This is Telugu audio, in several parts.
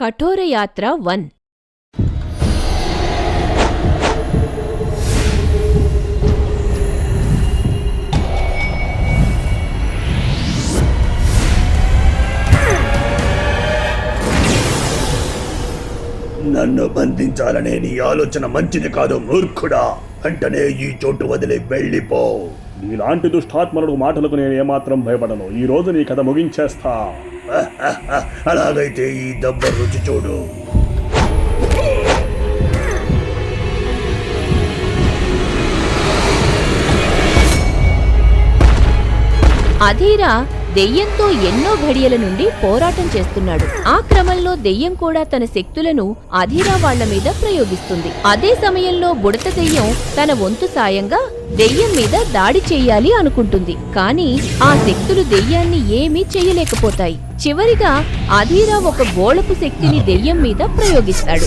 కఠోరయాత్ర 1. నన్ను బంధించాలనే నీ ఆలోచన మంచిది కాదు మూర్ఖుడా. వెంటనే ఈ చోటు వదిలి వెళ్ళిపో. నీలాంటి దుష్టాత్మనుడు మాటలకు నేను ఏమాత్రం భయపడను. ఈ రోజు నీ కథ ముగించేస్తా. అలాగైతే ఈ దెబ్బ రుచి చూడు. అధీరా దెయ్యంతో ఎన్నో ఘడియల నుండి పోరాటం చేస్తున్నాడు. ఆ క్రమంలో దెయ్యం కూడా తన శక్తులను అధీరా వాళ్ల మీద ప్రయోగిస్తుంది. అదే సమయంలో బుడత దెయ్యం తన వంతు సాయంగా దెయ్యం మీద దాడి చెయ్యాలి అనుకుంటుంది. కానీ ఆ శక్తులు దెయ్యాన్ని ఏమీ చెయ్యలేకపోతాయి. చివరిగా అధీరా ఒక గోళపు శక్తిని దెయ్యం మీద ప్రయోగిస్తాడు.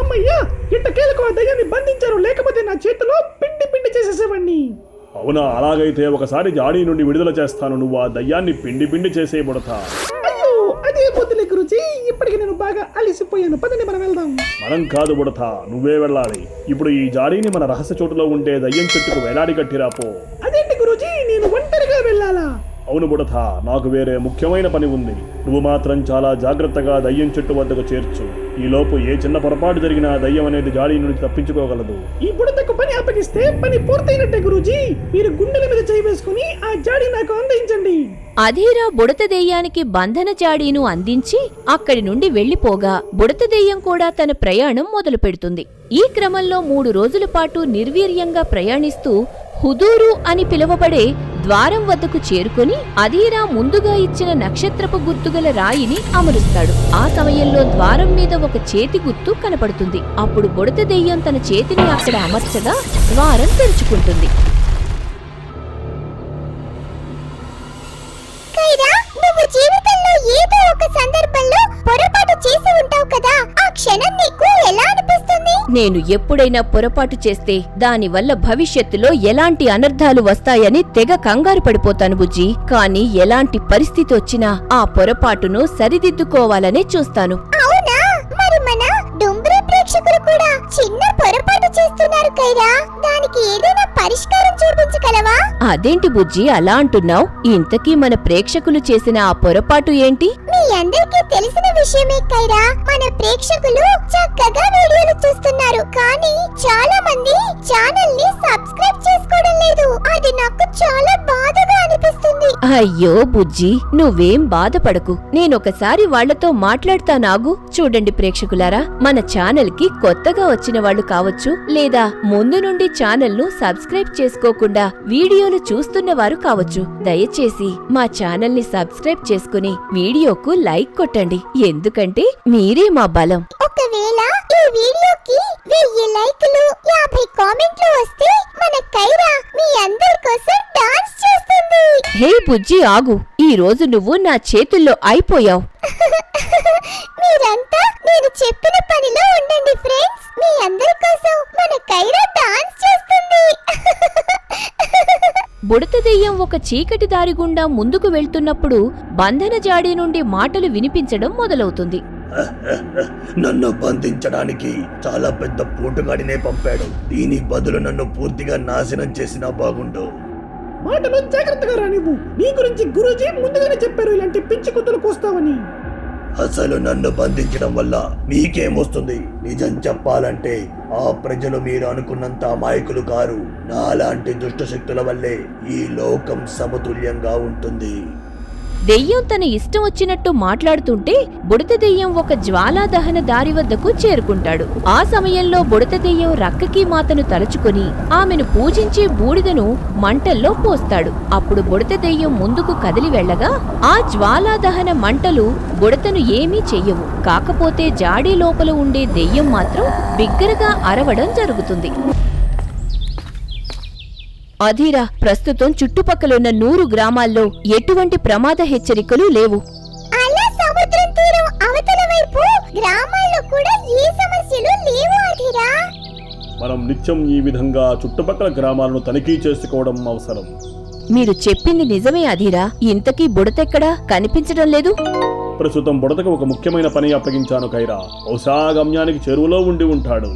అమ్మయ్యా, ఇట్టకేలకు ఆ దయ్యాన్ని బంధించారు, లేకపోతే నా చేతిలో పిండి పిండి చేసేసేవాణ్ణి. అవునా? అలాగైతే ఒకసారి జాడీ నుండి విడుదల చేస్తాను. నువ్వు ఆ దయ్యాన్ని పిండి పిండి చేసేయబడతా. అయ్యో, అదే పొద్దులే గురుజీ, ఇప్పటికి నేను బాగా అలిసిపోయాను. పదండి మనం వెళ్దాం. మనం కాదు బుడతా, నువ్వే వెళ్ళాలి. ఇప్పుడు ఈ జాడీని మన రహస్య చోటులో ఉంటే దయ్యం చెట్టుకు వేలాడి కట్టిరాపో. అదేంటి గురుజీ, నేను ఒంటరిగా వెళ్ళాలా? అవును బుడతా, నాకు వేరే ముఖ్యమైన పని ఉంది. నువ్వు మాత్రం చాలా జాగ్రత్తగా దయ్యం చెట్టు వద్దకు చేర్చు. ఈ లోపు ఏ చిన్న పొరపాటు జరిగినా దయ్యం అనేది జాడీ నుండి తప్పించుకోగలదు. ఈ బుడతకు పని అప్పగిస్తే పని పూర్తయినట్టే గురూజీ. మీరు గుండెల మీద చేయి వేసుకుని ఆ జాడీ నాకు అందించండి. అధీరా బుడత దెయ్యానికి బంధన జాడీను అందించి అక్కడి నుండి వెళ్లిపోగా బుడత దెయ్యం కూడా తన ప్రయాణం మొదలు పెడుతుంది. ఈ క్రమంలో 3 రోజుల పాటు నిర్వీర్యంగా ప్రయాణిస్తూ హుదూరు అని పిలువబడే ద్వారం వద్దకు చేరుకుని అధీరా ముందుగా ఇచ్చిన నక్షత్రపు గుర్తుగల రాయిని అమరుస్తాడు. ఆ సమయంలో ద్వారం మీద ఒక చేతి గుర్తు కనపడుతుంది. అప్పుడు బుడత దెయ్యం తన చేతిని అక్కడ అమర్చగా ద్వారం తెరుచుకుంటుంది. నువ్వు జీవితంలో ఏదో ఒక సందర్భంలో పొరపాటు చేసి ఉంటావు కదా, ఆ క్షణం నీకు ఎలా అనిపిస్తుంది? నేను ఎప్పుడైనా పొరపాటు చేస్తే దానివల్ల భవిష్యత్తులో ఎలాంటి అనర్థాలు వస్తాయని తెగ కంగారు పడిపోతాను బుజ్జి. కానీ ఎలాంటి పరిస్థితి వచ్చినా ఆ పొరపాటును సరిదిద్దుకోవాలనే చూస్తాను. అవునా? మరి మన డుంబ్రీ ప్రేక్షకులు కూడా చిన్న పొరపాటు చేస్తున్నారు కైరా, దానికి ఏదైనా పరిష్కారం చూపించగలవా? అదేంటి బుజ్జి అలా అంటున్నావ్? ఇంతకీ మన ప్రేక్షకులు చేసిన ఆ పొరపాటు ఏంటి? మీ అందరికీ తెలిసిన విషయమే కైరా, మన ప్రేక్షకులు చక్కగా వీడియోలు చూస్తున్నారు, కానీ చాలా మంది ఛానల్ ని సబ్స్క్రైబ్ చేసుకోవడం లేదు. అది నాకు చాలా బాధగా అనిపిస్తుంది. అయ్యో బుజ్జి, నువ్వేం బాధపడకు. నేనొకసారి వాళ్లతో మాట్లాడతానాగు. చూడండి ప్రేక్షకులారా, మన ఛానల్ కి కొత్తగా వచ్చిన వాళ్ళు కావచ్చు, లేదా ముందు నుండి ఛానల్ ను సబ్స్క్రైబ్ చేసుకోకుండా వీడియోలు చూస్తున్న వారు కావచ్చు. దయచేసి మా ఛానల్ ని సబ్స్క్రైబ్ చేసుకుని వీడియోకు లైక్ కొట్టండి, ఎందుకంటే మీరే మా బలం. ఒకవేళ ఈ వీడియోకి 1000 లైకులు 50 కామెంట్లు వస్తే మన కైరా మీ అందరి కోసం డాన్స్ చేస్తుంది. హే బుజ్జి ఆగు, ఈ రోజు నువ్వు నా చేతుల్లో అయిపోయావు. మీరంతా నేను చెప్పిన పనిలో ఉండండి ఫ్రెండ్స్, మీ అందరి కోసం మన కైరా డాన్స్ చేస్తుంది. బుడత దెయ్యం ఒక చీకటి దారి గుండా ముందుకు వెళ్తున్నప్పుడు బంధన జాడీ నుండి మాటలు వినిపించడం మొదలవుతుంది. నన్ను బంధించడానికి చాలా పెద్ద పోటుగాడినే పంపాడు. దీని బదులు నన్ను పూర్తిగా నాశనం చేసినా బాగుండు. మాటలు జాగ్రత్తగా రానివ్వు. నీ గురించి గురూజీ ముందుగానే చెప్పారు ఇలాంటి పిచ్చి కుతులు కూస్తావని. అసలు నన్ను బంధించడం వల్ల మీకేమొస్తుంది? నిజం చెప్పాలంటే ఆ ప్రజలు మీరు అనుకున్నంత అమాయకులు కారు. నాలాంటి దుష్ట శక్తుల వల్లే ఈ లోకం సమతుల్యంగా ఉంటుంది. దెయ్యం తన ఇష్టం వచ్చినట్టు మాట్లాడుతుంటే బుడత దెయ్యం ఒక జ్వాలాదహన దారి వద్దకు చేరుకుంటాడు. ఆ సమయంలో బుడత దెయ్యం రక్కకి మాతను తలుచుకుని ఆమెను పూజించే బూడిదను మంటల్లో పోస్తాడు. అప్పుడు బుడత దెయ్యం ముందుకు కదిలి వెళ్లగా ఆ జ్వాలాదహన మంటలు బుడతను ఏమీ చెయ్యవు. కాకపోతే జాడీ లోపల ఉండే దెయ్యం మాత్రం బిగ్గరగా అరవడం జరుగుతుంది. అధీరా, ప్రస్తుతం చుట్టుపక్కలున్న 100 గ్రామాల్లో ఎటువంటి ప్రమాద హెచ్చరికలు లేవు. అలా సముద్రం తీరం అవతల వైపు గ్రామాల్లో కూడా ఏ సమస్యలు లేవు అధీరా. మనం నిత్యం ఈ విధంగా చుట్టుపక్కల గ్రామాలను తనిఖీ చేసుకోవడం అవసరం. మీరు చెప్పింది నిజమే అధీరా. ఇంతకీ బుడతెక్కడా కనిపించడం లేదు? ప్రస్తుతం బుడతకు ఒక ముఖ్యమైన పని అప్పగించాను కైరా. బహుశా గమ్యానికి చెరువులో ఉండి ఉంటాడు.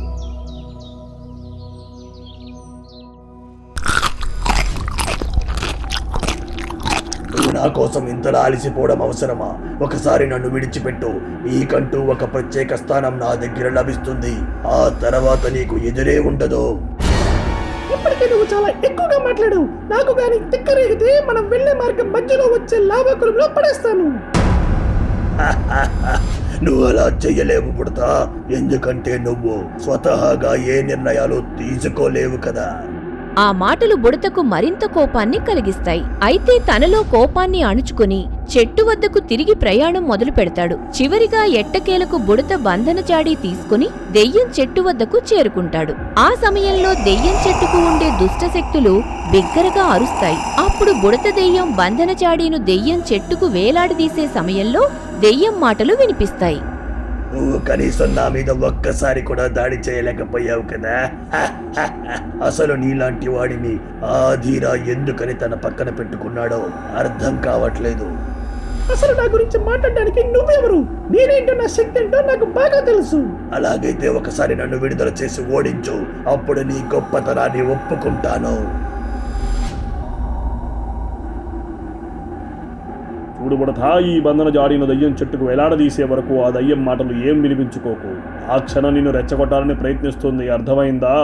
నువ్వు నా కోసం ఇంతలా అలసిపోవడం అవసరమా? ఒకసారి నన్ను విడిచిపెట్టు. నీకంటూ ఒక ప్రత్యేక స్థానం నా దగ్గర లభిస్తుంది. ఆ తర్వాత నీకు ఎదురే ఉండదు. ఇప్పటికే నువ్వు చాలా ఎక్కువగా మాట్లాడు. నాకు గాని తిక్కరేగితే మనం వెళ్లే మార్గం మధ్యలో వచ్చే లాభకులంలో పడేస్తాను. నువ్వు అలా చెయ్యలేవు బుడతా. ఎందుకంటే నువ్వు స్వతహాగా ఏ నిర్ణయాలు తీసుకోలేవు కదా. ఆ మాటలు బుడతకు మరింత కోపాన్ని కలిగిస్తాయి. అయితే తనలో కోపాన్ని అణుచుకుని చెట్టు వద్దకు తిరిగి ప్రయాణం మొదలు పెడతాడు. చివరిగా ఎట్టకేలకు బుడత బంధన జాడీ తీసుకుని దెయ్యం చెట్టు వద్దకు చేరుకుంటాడు. ఆ సమయంలో దెయ్యం చెట్టుకు ఉండే దుష్టశక్తులు బిగ్గరగా అరుస్తాయి. అప్పుడు బుడత దెయ్యం బంధన జాడీను దెయ్యం చెట్టుకు వేలాడదీసే సమయంలో దెయ్యం మాటలు వినిపిస్తాయి. నువ్వు కనీసం నా మీద ఒక్కసారి కూడా దాడి చేయలేకపోయావు కదా. అసలు నీలాంటి వాడిని ఆధీరా ఎందుకని తన పక్కన పెట్టుకున్నాడో అర్థం కావట్లేదు. అసలు నా గురించి మాట్లాడడానికి నువ్వెవరు? నేనేంటో నా శక్తి ఏంటో నాకు బాగా తెలుసు. అలాగైతే ఒకసారి నన్ను విడుదల చేసి ఓడించు. అప్పుడు నీ గొప్పతనాన్ని ఒప్పుకుంటాను. చూడు బుడతా, ఈ బంధన జాడీను దయ్యం చెట్టుకు వేలాడదీసే వరకు ఆ దయ్యం మాటలు ఏం వినిపించుకోకు. ఆ క్షణం నిన్ను రెచ్చగొట్టాలని ప్రయత్నిస్తుంది. అర్థమైందా?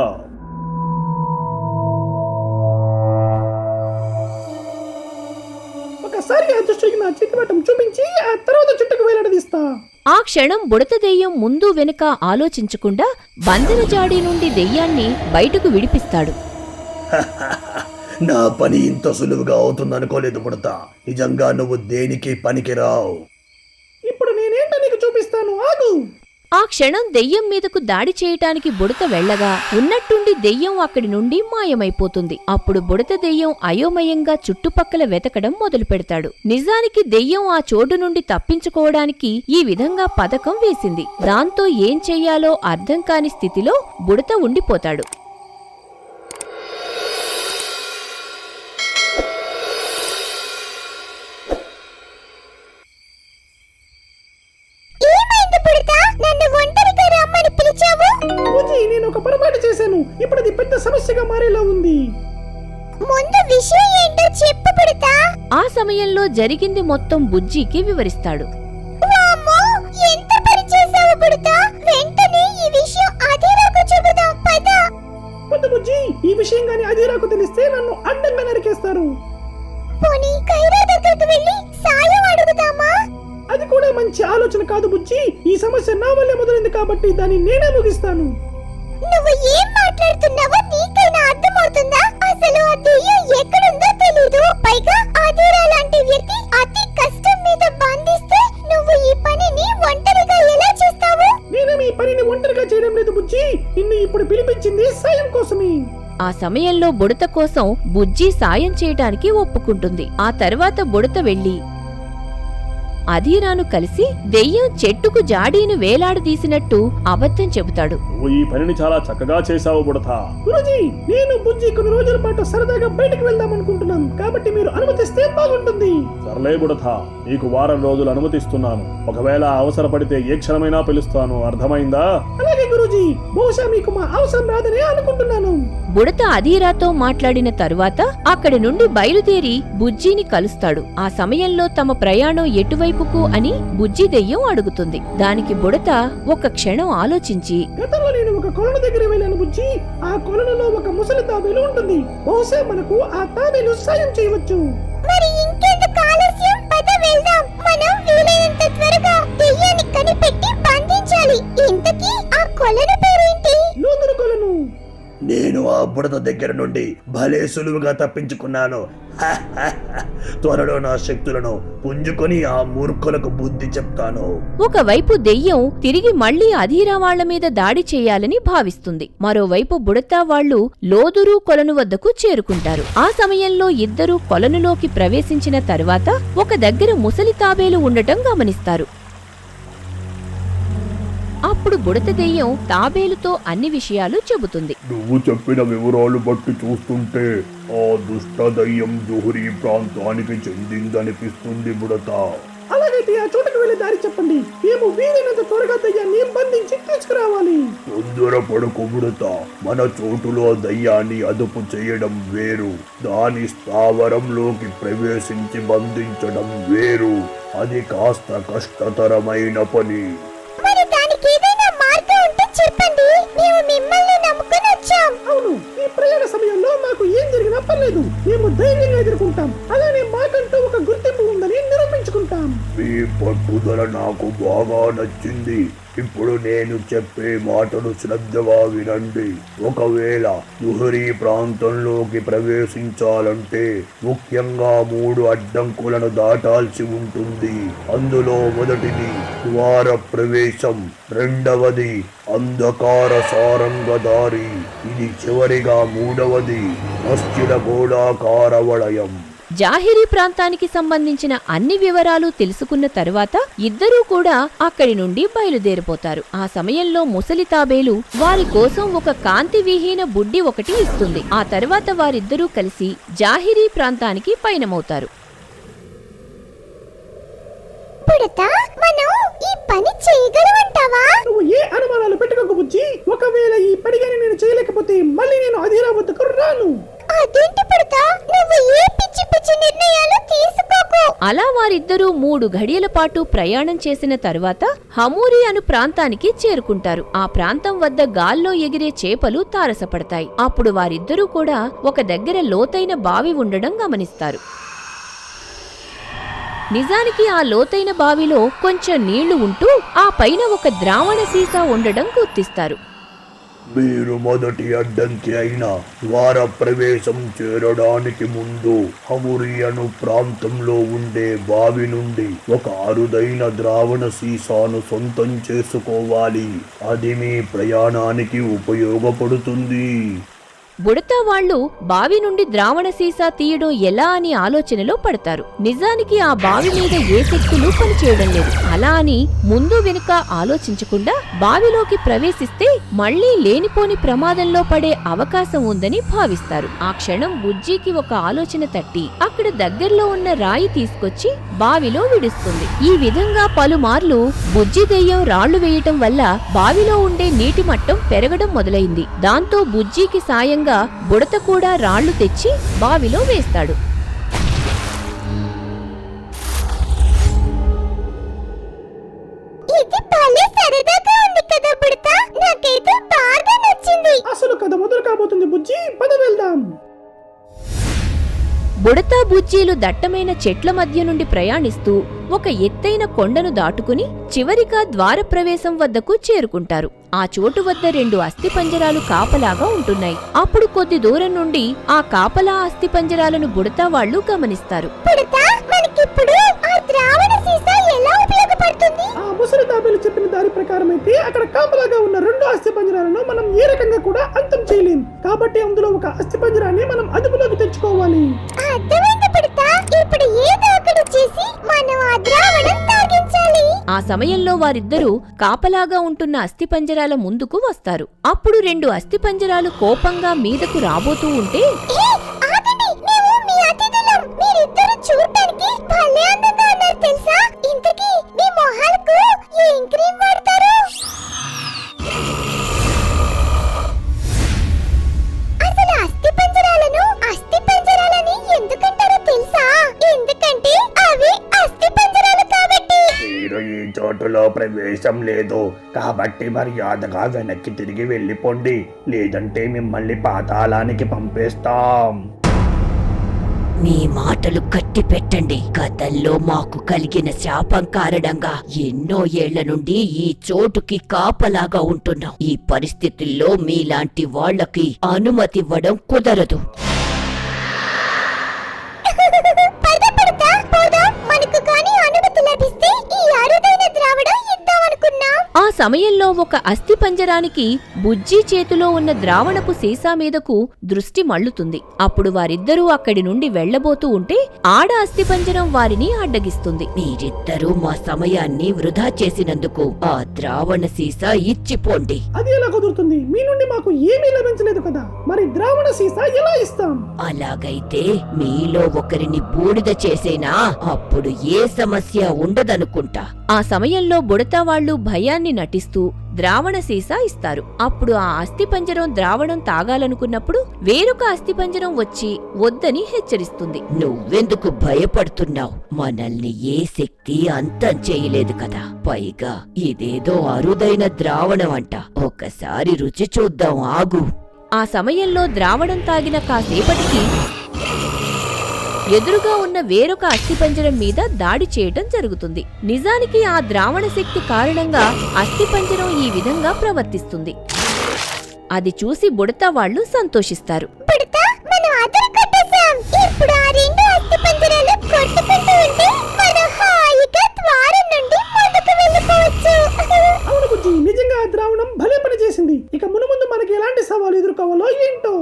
ఒకసారి ఆ దుష్టుడికి నా చిత్రపటం చూపించి ఆ తర్వాత చుట్టుకు వేలాడదీస్తా. ఆ క్షణం బుడత దెయ్యం ముందు వెనుక ఆలోచించకుండా బంధన జాడీ నుండి దెయ్యాన్ని బయటకు విడిపిస్తాడు. నా పని ఇంత సులువుగా అవుతుందనుకోలేదు బుడతా. నిజంగా నువ్వు దేనికి పనికిరావు. ఇప్పుడు నేనేంటో నీకు చూపిస్తాను, ఆగు. ఆ క్షణం దెయ్యం మీదకు దాడి చేయటానికి బుడత వెళ్లగా ఉన్నట్టుండి దెయ్యం అక్కడి నుండి మాయమైపోతుంది. అప్పుడు బుడత దెయ్యం అయోమయంగా చుట్టుపక్కల వెతకడం మొదలు పెడతాడు. నిజానికి దెయ్యం ఆ చోటు నుండి తప్పించుకోవడానికి ఈ విధంగా పథకం వేసింది. దాంతో ఏం చెయ్యాలో అర్థం కాని స్థితిలో బుడత ఉండిపోతాడు. నేను ఒక పొరపాటు చేశాను. ఇప్పుడు అది పెద్ద సమస్యగా మారేలా ఉంది. ముందు విషయం ఏంటో చెప్పు బుడతా. ఆ సమయంలో జరిగింది మొత్తం బుజ్జికి వివరిస్తాడు. వామ్మో, ఎంత పని చేశావు బుడతా. వెంటనే ఈ విషయం అధీరాకు చెబుదాం పద. వద్దు బుజ్జి, ఈ విషయం గాని అధీరాకు తెలిస్తే నన్ను అడ్డంగా నరికేస్తారు. పోనీ కైరా దగ్గరికి వెళ్ళి సాయం అడుగుదామా? అది కూడా మంచి ఆలోచన కాదు బుజ్జి. ఈ సమస్య నా వల్లే మొదలైంది కాబట్టి దాన్ని నేనే ముగిస్తాను. నువ్వు ఏం మాట్లాడుతున్నావో నీకైనా అర్థమవుతుందా? అసలు ఆ దెయ్యం ఎక్కడుందో తెలీదు. పైగా అధీరా లాంటి వ్యక్తి అతి కష్టం మీద బంధిస్తే నువ్వు ఈ పనిని ఒంటరిగా ఎలా చేస్తావు? నేను ఈ పనిని ఒంటరిగా చేయడం లేదు బుజ్జి. నిన్ను ఇప్పుడు పిలిపించింది సాయం కోసమే. ఆ సమయంలో బుడత కోసం బుజ్జి సాయం చేయటానికి ఒప్పుకుంటుంది. ఆ తర్వాత బుడత వెళ్లి అధీరాను కలిసి దెయ్యం చెట్టుకు జాడీను వేలాడదీసినట్టు అబద్ధం చెబుతాడు. నువ్వు ఈ పనిని చాలా చక్కగా చేశావు బుడతా. గురూజీ, నేను బుజ్జి కొన్ని రోజుల పాటు సరదాగా బయటకు వెళ్దాం అనుకుంటున్నాను. కాబట్టి మీరు అనుమతిస్తే బాగుంటుంది. సర్లే బుడతా, నీకు వారం రోజులు అనుమతిస్తున్నాను. ఒకవేళ అవసరపడితే ఏ క్షణమైనా పిలుస్తాను. అర్థమైందా? అలాగే గురూజీ. బహుశా మీకు మా అవసరం రాదనే అనుకుంటున్నాను. బుడత అధీరాతో మాట్లాడిన తరువాత అక్కడి నుండి బయలుదేరి బుజ్జిని కలుస్తాడు. ఆ సమయంలో తమ ప్రయాణం ఎటువైపుకు అని బుజ్జి దెయ్యం అడుగుతుంది. దానికి బుడత ఒక క్షణం ఆలోచించి, గతంలో నేను ఒక కొలను దగ్గర వెళ్ళాను బుజ్జి. ఆ కొలనులో ఒక ముసలి తాబేలు ఉంటుంది. బహుశా మనకు ఆ తాబేలు సాయం చేయవచ్చు. మరి ఇంకెందుకు ఆలస్యం? పద వెళ్దాం. మనం వీలైనంత త్వరగా దెయ్యాన్ని కనిపెట్టి బంధించాలి. ఇంతకీ ఆ కొలను పేరేంటి? లోతురు కొలను. నేను ఆ బుడత దగ్గర నుండి భలే సులువుగా తప్పించుకున్నాను. త్వరలో నా శక్తులను పుంజుకొని ఆ మూర్ఖులకు బుద్ధి చెప్తాను. ఒకవైపు దెయ్యం తిరిగి మళ్లీ అధీరా వాళ్ల మీద దాడి చేయాలని భావిస్తుంది. మరోవైపు బుడతా వాళ్లు లోదురు కొలను వద్దకు చేరుకుంటారు. ఆ సమయంలో ఇద్దరూ కొలనులోకి ప్రవేశించిన తరువాత ఒక దగ్గర ముసలి తాబేలు ఉండటం గమనిస్తారు. అప్పుడు బుడత దెయ్యం తాబేలుతో అన్ని విషయాలు చెబుతుంది. నువ్వు చెప్పిన వివరాలు బట్టి చూస్తుంటే ఆ దుష్ట దయ్యం జుహురీ ప్రాంతానికి చెందిందనిపిస్తుంది బుడత. అలాగైతే ఆ చోటుకు వెళ్ళే దారి చెప్పండి. మేము వీలైనంత త్వరగా దయ్యాన్ని బంధించి తీసుకురావాలి. తొందరపడకు బుడత. మన చోటులో దయ్యాన్ని అదుపు చేయడం వేరు, దాని స్థావరంలోకి ప్రవేశించి బంధించడం వేరు. అది కాస్త కష్టతరమైన పని. మరి దానికి ఏదైనా మార్గం ఉంటే చెప్పండి. మేము మిమ్మల్ని నమ్ముకుని వచ్చాం. అవును, ఈ ప్రయాణ సమయంలో మాకు ఏం జరిగినా పర్లేదు, మేము ధైర్యంగా ఎదుర్కొంటాం. అలానే మాకంటూ ఒక గుర్తింపు ఉందని నిరూపించుకుంటాం. మీ పట్టుదల నాకు బాగా నచ్చింది. ఇప్పుడు నేను చెప్పే మాటలు శ్రద్ధగా వినండి. ఒకవేళ జుహరీ ప్రాంతంలోకి ప్రవేశించాలంటే ముఖ్యంగా 3 అడ్డంకులను దాటాల్సి ఉంటుంది. అందులో మొదటిది ద్వార ప్రవేశం, రెండవది అంధకార సారంగ దారి, ఇది చివరిగా 3వది మస్జిద గోళాకార వలయం. జాహిరీ ప్రాంతానికి సంబంధించిన అన్ని వివరాలు తెలుసుకున్న తరువాత ఇద్దరూ కూడా అక్కడి నుండి బయలుదేరిపోతారు. ఆ సమయంలో ముసలి తాబేలు వారి కోసం ఒక కాంతి విహీన బుడ్డి ఒకటి ఇస్తుంది. ఆ తర్వాత వారిద్దరూ కలిసి జాహిరీ ప్రాంతానికి పయనమవుతారు. బుడత, మనం ఈ పని చేయగలమంటావా? నువ్వు ఏ అనుమానాలు పెట్టుకోకు బుజ్జి. ఒకవేళ ఈ పడిగాని నేను చేయలేకపోతే మళ్ళీ నేను అధీరా వద్దకు రాను. అదేంటి బుడత, నువ్వు ఏ పిచ్చి పిచ్చి నిర్ణయాలు తీసుకోకు. అలా వారిద్దరూ 3 ఘడియల పాటు ప్రయాణం చేసిన తరువాత హమూరి అను ప్రాంతానికి చేరుకుంటారు. ఆ ప్రాంతం వద్ద గాల్లో ఎగిరే చేపలు తారసపడతాయి. అప్పుడు వారిద్దరూ కూడా ఒక దగ్గర లోతైన బావి ఉండడం గమనిస్తారు. నిజానికి ఆ లోతైన బావిలో కొంచెం నీళ్లు ఉంటూ ఆ పైన ఒక ద్రావణ సీసా ఉండడం గుర్తిస్తారు. మీరు మొదటి అడ్డంకి అయిన ద్వార ప్రవేశం చేరడానికి ముందు హమురియను ప్రాంతంలో ఉండే బావి నుండి ఒక అరుదైన ద్రావణ సీసాను సొంతం చేసుకోవాలి. అది మీ ప్రయాణానికి ఉపయోగపడుతుంది. బుడతా వాళ్లు బావి నుండి ద్రావణ సీసా తీయడం ఎలా అని ఆలోచనలో పడతారు. నిజానికి ఆ బావి మీద ఏ శక్తులు పనిచేయడం లేదు. అలా అని ముందు వెనుక ఆలోచించకుండా బావిలోకి ప్రవేశిస్తే మళ్లీ లేనిపోని ప్రమాదంలో పడే అవకాశం ఉందని భావిస్తారు. ఆ క్షణం బుజ్జికి ఒక ఆలోచన తట్టి అక్కడ దగ్గరలో ఉన్న రాయి తీసుకొచ్చి బావిలో విడుస్తుంది. ఈ విధంగా పలుమార్లు బుజ్జి దెయ్యం రాళ్లు వేయటం వల్ల బావిలో ఉండే నీటి మట్టం పెరగడం మొదలైంది. దాంతో బుజ్జికి సాయంగా బుడత కూడా రాళ్లు తెచ్చి బావిలో వేస్తాడు. ఇది భలే సరదాగా ఉంది కదా బుడత, నాకైతే బాగా నచ్చింది. అసలు కథ మొదలు కాబోతుంది బుజ్జి, పద వెళ్దాం. బుడతా బుజ్జీలు దట్టమైన చెట్ల మధ్య నుండి ప్రయాణిస్తూ ఒక ఎత్తైన కొండను దాటుకుని చివరిగా ద్వారప్రవేశం వద్దకు చేరుకుంటారు. ఆ చోటు వద్ద 2 అస్థిపంజరాలు కాపలాగా ఉంటున్నాయి. అప్పుడు కొద్ది దూరం నుండి ఆ కాపలా అస్థిపంజరాలను బుడతా వాళ్లు గమనిస్తారు. బుడత, మనకిప్పుడు ఆ ద్రావణ సీసా ఎలా ఉపయోగపడుతుంది? ఆ ముసలి తాబేలు చెప్పిన దారి ప్రకారం అయితే అక్కడ కాపలాగా ఉన్న 2 అస్థిపంజరాలను మనం ఏ రకంగా కూడా అంతం చేయలేం. కాబట్టి అందులో ఒక అస్థిపంజరాన్ని మనం అదుపులోకి తెచ్చుకోవాలి. అర్థమైంది బుడత, ఇప్పుడు ఏదో ఒకటి చేసి మనం ఆ ద్రావణం తాగించాలి. ఆ సమయంలో వారిద్దరూ కాపలాగా ఉంటున్న అస్థిపంజరాల ముందుకు వస్తారు. అప్పుడు 2 అస్థిపంజరాలు కోపంగా మీదకు రాబోతూ ఉంటే ఏ, ఆగండి, మేము మీ అతిథులం. మీరిద్దరు చూడడానికి భలే అందంగా ఉన్నారు తెలుసా? ఇంతకీ మీ మొహాలకు ఏం క్రీమ్ వాడతారు? అసలు అస్థిపంజరాలని ఎందుకంటారో తెలుసా? ఎందుకంటే అవి అస్థిపంజరాలు కాబట్టి. మీరు ఈ చోటులో ప్రవేశం లేదు కాబట్టి మర్యాదగా వెనక్కి తిరిగి వెళ్ళిపోండి, లేదంటే మిమ్మల్ని పాతాళానికి పంపేస్తాం. మీ మాటలు కట్టి పెట్టండి. గతంలో మాకు కలిగిన శాపం కారణంగా ఎన్నో ఏళ్ల నుండి ఈ చోటుకి కాపలాగా ఉంటున్నాం. ఈ పరిస్థితుల్లో మీలాంటి వాళ్ళకి అనుమతి ఇవ్వడం కుదరదు. మనకు కానీ అనుమతి లభిస్తే ఈ అరుదైన ద్రావణం ఇద్దామనుకున్నాం. ఆ సమయంలో ఒక అస్థిపంజరానికి బుజ్జి చేతిలో ఉన్న ద్రావణపు సీసా మీదకు దృష్టి మళ్ళుతుంది. అప్పుడు వారిద్దరూ అక్కడి నుండి వెళ్లబోతూ ఉంటే ఆడ అస్థిపంజరం వారిని అడ్డగిస్తుంది. మీరిద్దరూ మా సమయాన్ని వృధా చేసినందుకు ఆ ద్రావణ సీసా ఇచ్చిపోండి. అది ఎలా కుదురుతుంది? మీ నుండి మాకు ఏమీ లభించలేదు కదా, మరి ద్రావణ సీసా ఎలా ఇస్తాం? అలాగైతే మీలో ఒకరిని బూడిద చేసేనా? అప్పుడు ఏ సమస్య ఉండదనుకుంటా. ఆ సమయంలో బుడతా వాళ్లు భయాన్ని నటిస్తూ ద్రావణ సీసా ఇస్తారు. అప్పుడు ఆ అస్థిపంజరం ద్రావణం తాగాలనుకున్నప్పుడు వేరొక అస్థిపంజరం వచ్చి వద్దని హెచ్చరిస్తుంది. నువ్వెందుకు భయపడుతున్నావు? మనల్ని ఏ శక్తి అంతం చేయలేదు కదా. పైగా ఇదేదో అరుదైన ద్రావణం అంట. ఒకసారి రుచి చూద్దాం, ఆగు. ఆ సమయంలో ద్రావణం తాగిన కాసేపటికి ఎదురుగా ఉన్న వేరొక అస్థిపంజరం మీద దాడి చేయటం జరుగుతుంది. నిజానికి ఆ ద్రావణ శక్తి కారణంగా అస్థిపంజరం ఈ విధంగా ప్రవర్తిస్తుంది. అది చూసి బుడతా వాళ్లు సంతోషిస్తారు. బుడతా, మనం అదరు కొట్టేశాం. ఇప్పుడు ఆ రెండు అస్థిపంజరాలు కొట్టుకుంటూ ఉంటే మనం హాయిగా ద్వారం నుండి ముందుకు వెళ్ళిపోవచ్చు. అవును బుజ్జి, నిజంగా ఆ ద్రావణం భలే పని చేసింది. ఇక మునుముందు మనకి ఎలాంటి సవాలు ఎదుర్కోవాలో ఏంటో.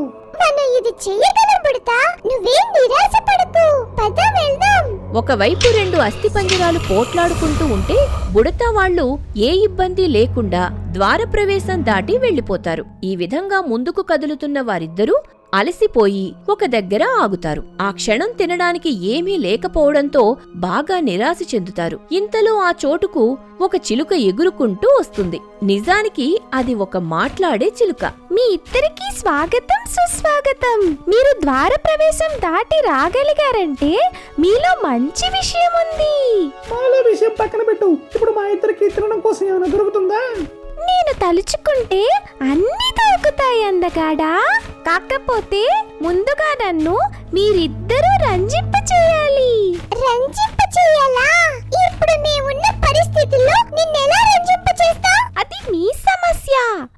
మనం ఇది చెయ్యగలం బుడతా, నువ్వేం నిరాశపడకు. పద వెళ్దాం. ఒకవైపు రెండు అస్థిపంజరాలు పోట్లాడుకుంటూ ఉంటే బుడతా వాళ్లు ఏ ఇబ్బంది లేకుండా ద్వారప్రవేశం దాటి వెళ్లిపోతారు. ఈ విధంగా ముందుకు కదులుతున్న వారిద్దరూ అలసిపోయి ఒక దగ్గర ఆగుతారు. ఆ క్షణం తినడానికి ఏమీ లేకపోవడంతో బాగా నిరాశ చెందుతారు. ఇంతలో ఆ చోటుకు ఒక చిలుక ఎగురుకుంటూ వస్తుంది. నిజానికి అది ఒక మాట్లాడే చిలుక. మీ ఇద్దరికీ స్వాగతం, సుస్వాగతం. మీరు ద్వార ప్రవేశం దాటి రాగలిగారంటే మీలో మంచి విషయం ఉంది. మాలో విషయం పక్కన పెట్టు. ఇప్పుడు మా ఇద్దరికి తినడం కోసం ఏమైనా దొరుకుతుందా? నేను తలుచుకుంటే అన్ని దొరుకుతాయి అందగాడా. కాకపోతే ముందుగా నన్ను మీరిద్దరూ రంజింప చేయాలి. రంజింప చేయాలా? ఇప్పుడు మేమున్న పరిస్థితుల్లో నిన్నెలా రంజింప చేస్తా? అది మీ సమస్య.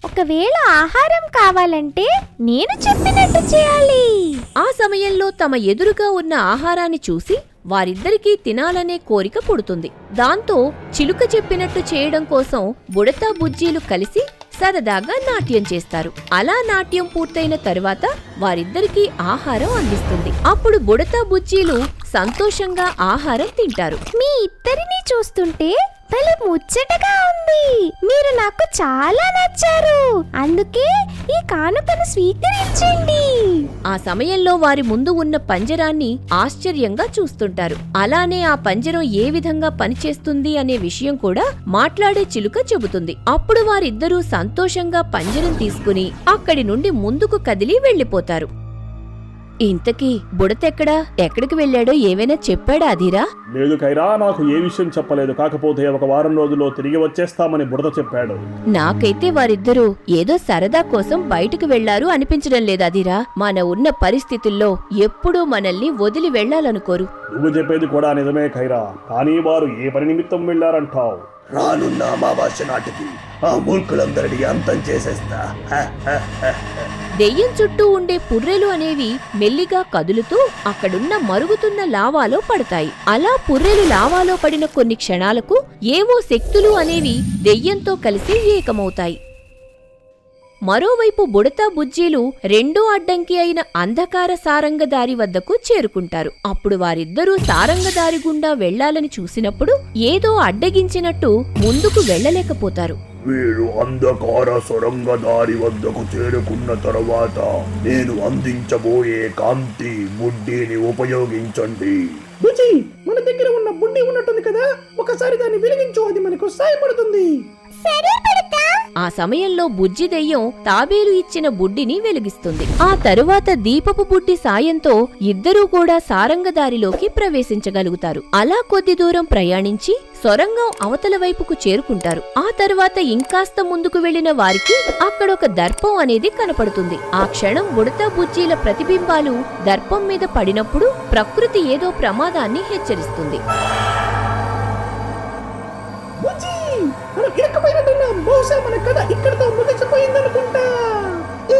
ఒకవేళ ఆహారం కావాలంటే నేను చెప్పినట్టు చేయాలి. ఆ సమయంలో తమ ఎదురుగా ఉన్న ఆహారాన్ని చూసి వారిద్దరికీ తినాలనే కోరిక పుడుతుంది. దాంతో చిలుక చెప్పినట్టు చేయడం కోసం బుడతా బుజ్జీలు కలిసి సరదాగా నాట్యం చేస్తారు. అలా నాట్యం పూర్తయిన తరువాత వారిద్దరికీ ఆహారం అందిస్తుంది. అప్పుడు బుడతా బుజ్జీలు సంతోషంగా ఆహారం తింటారు. మీ ఇద్దరిని చూస్తుంటే భలే ముచ్చటగా ఉంది. మీరు నాకు చాలా నచ్చారు. అందుకే ఈ కానుకను స్వీకరించండి. ఆ సమయంలో వారి ముందు ఉన్న పంజరాన్ని ఆశ్చర్యంగా చూస్తుంటారు. అలానే ఆ పంజరం ఏ విధంగా పనిచేస్తుంది అనే విషయం కూడా మాట్లాడే చిలుక చెబుతుంది. అప్పుడు వారిద్దరూ సంతోషంగా పంజరం తీసుకుని అక్కడి నుండి ముందుకు కదిలి వెళ్లిపోతారు. ఇంతకీ బుడతెక్కడా? ఎక్కడికి వెళ్ళాడో ఏమైనా చెప్పాడా అధీరా? లేదు కైరా, నాకు ఏ విషయం చెప్పలేదు. కాకపోతే ఒక వారం రోజుల్లో తిరిగి వచ్చేస్తామని బుడత చెప్పాడు. నాకైతే వారిద్దరూ ఏదో సరదా కోసం బయటకు వెళ్లారు అనిపించడం లేదు అధీరా. మన ఉన్న పరిస్థితుల్లో ఎప్పుడూ మనల్ని వదిలి వెళ్లాలనుకోరు. నువ్వు చెప్పేది కూడా నిజమే కైరా, కానీ వారు ఏ పని నిమిత్తం వెళ్లారంటావు? రానున్న అమావాస్య నాటికి ఆ మూర్ఖులందరినీ అంతం చేసేస్తా. దెయ్యం చుట్టూ ఉండే పుర్రెలు అనేవి మెల్లిగా కదులుతూ అక్కడున్న మరుగుతున్న లావాలో పడతాయి. అలా పుర్రెలు లావాలో పడిన కొన్ని క్షణాలకు ఏవో శక్తులు అనేవి దెయ్యంతో కలిసి ఏకమవుతాయి. మరోవైపు బుడతా బుజ్జీలు రెండో అడ్డంకి అయిన అంధకార సారంగదారి వద్దకు చేరుకుంటారు. అప్పుడు వారిద్దరూ సారంగదారి గుండా వెళ్లాలని చూసినప్పుడు ఏదో అడ్డగించినట్టు ముందుకు వెళ్లలేకపోతారు. వీరు అంధకార సొరంగ దారి వద్దకు చేరుకున్న తరువాత నేను అందించబోయే కాంతి బుడ్డిని ఉపయోగించండి. బుజ్జి, మన దగ్గర ఉన్న బుడ్డి ఉన్నట్టుంది కదా, ఒకసారి దాన్ని వెలిగించు. అది మనకు సాయపడుతుంది. సరే బుడతా. ఆ సమయంలో బుజ్జి దెయ్యం తాబేలు ఇచ్చిన బుడ్డిని వెలిగిస్తుంది. ఆ తరువాత దీపపు బుడ్డి సాయంతో ఇద్దరూ కూడా సారంగదారిలోకి ప్రవేశించగలుగుతారు. అలా కొద్ది దూరం ప్రయాణించి సొరంగం అవతల వైపుకు చేరుకుంటారు. ఆ తరువాత ఇంకాస్త ముందుకు వెళ్లిన వారికి అక్కడొక దర్పం అనేది కనపడుతుంది. ఆ క్షణం బుడతా బుజ్జీల ప్రతిబింబాలు దర్పం మీద పడినప్పుడు ప్రకృతి ఏదో ప్రమాదాన్ని హెచ్చరిస్తుంది. బుజ్జి, మనం ఇరుక్కుపోయినట్టున్నాం. బహుశా మన కథ ఇక్కడితో ముగిసిపోయిందనుకుంటా.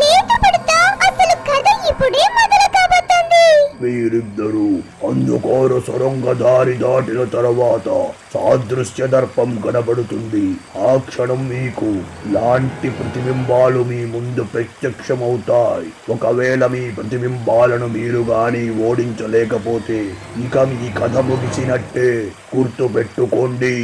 లేదు బుడతా, అసలు కథ ఇప్పుడే మొదలు కాబోతోంది. మీరిద్దరూ అందుకోరు సొరంగ దారి దాటిన తర్వాత సాదృశ్య దర్పం కనబడుతుంది. ఆ క్షణం మీకు లాంటి ప్రతిబింబాలు మీ ముందు ప్రత్యక్షమవుతాయి. ఒకవేళ మీ ప్రతిబింబాలను మీరు గాని ఓడించలేకపోతే ఇక మీ కథ ముగిసినట్టే, గుర్తుపెట్టుకోండి.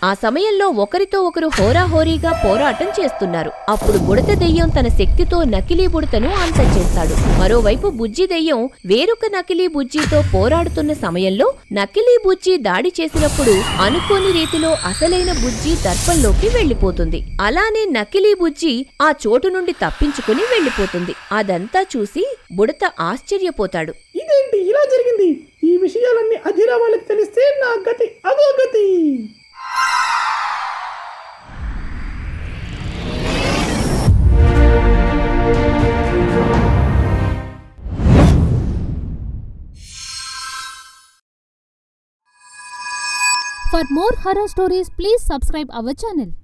ఆ సమయంలో ఒకరితో ఒకరు హోరాహోరీగా పోరాటం చేస్తున్నారు. అప్పుడు బుడత దెయ్యం తన శక్తితో నకిలీ బుడతను అంతం చేస్తాడు. మరోవైపు బుజ్జి దెయ్యం వేరొక నకిలీ బుజ్జితో పోరాడుతున్న సమయంలో నకిలీ బుజ్జి దాడి చేసినప్పుడు అనుకోని రీతిలో అసలైన బుజ్జి దర్పంలోకి వెళ్లిపోతుంది. అలానే నకిలీ బుజ్జి ఆ చోటు నుండి తప్పించుకుని వెళ్లిపోతుంది. అదంతా చూసి బుడత ఆశ్చర్యపోతాడు. ఇదేంటి ఇలా జరిగింది? ఈ విషయాలన్నీ అధీరా వాళ్ళకి తెలిస్తే నా గతి అదో గతి. For more horror stories, please subscribe our channel.